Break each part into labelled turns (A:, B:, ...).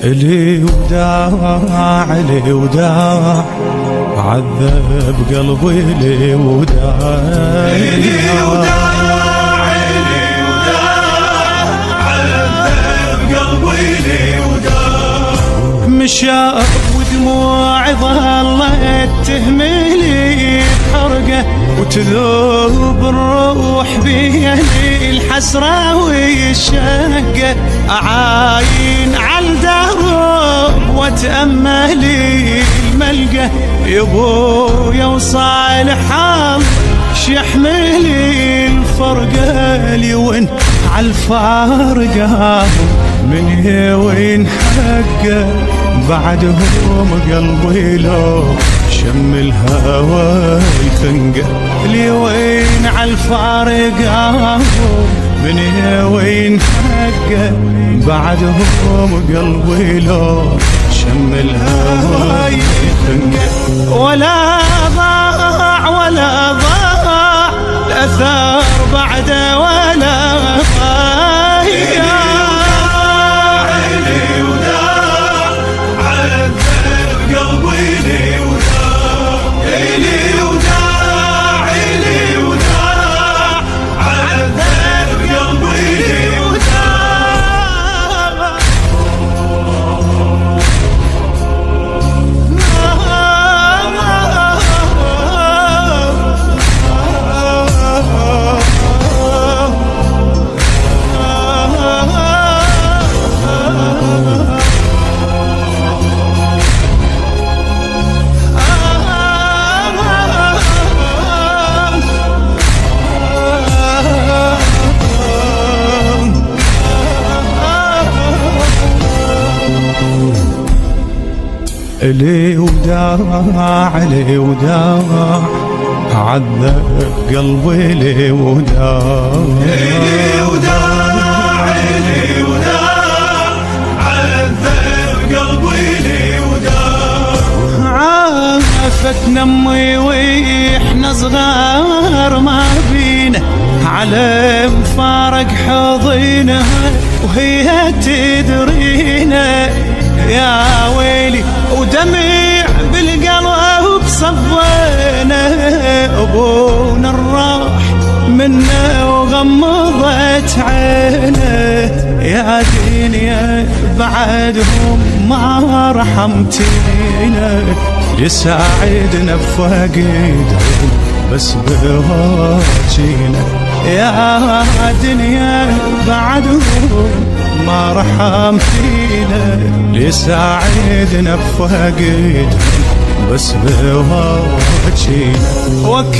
A: لي وداع لي وداع عذب قلبي لي وداع
B: لي وداع لي وداع عذب قلبي لي وداع
A: مشى ودموعي ظلت تهملي بحرقه وتذوب الروح بيدي الحسرة والشقة أعاين عالدرب واتأملي الملقى يبويا وصالح شيحملي الفرقة لي وين عالفارقة من وين حقه بعدهم قلبي لو شم الهوى يخنقه لي وين عالفارقة من وين حقه بعدهم قلبي لو شم الهوى يخنقه ولا ضاع ولا ضاع الأثر بعده ولا ضايع لي وداع لي وداع عذب قلبي لي وداع
B: لي وداع لي وداع عذب قلبي لي وداع
A: عافتنا امي واحنا صغار ما بينا على مفارق حضينها وهي تدرينا يا ويلي ودمع بالقلب صبينا ابونا الراح منا وغمضت عينه يا دنيا بعدهم ما رحمتينا يساعدنا بفقدهم بس بهواجينا يا دنيا بعدهم ما رحمتينا ليساعدنا بفقدهم بس بهواجينا وقت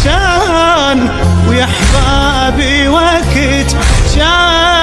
A: كان ويا احبابي وقت كان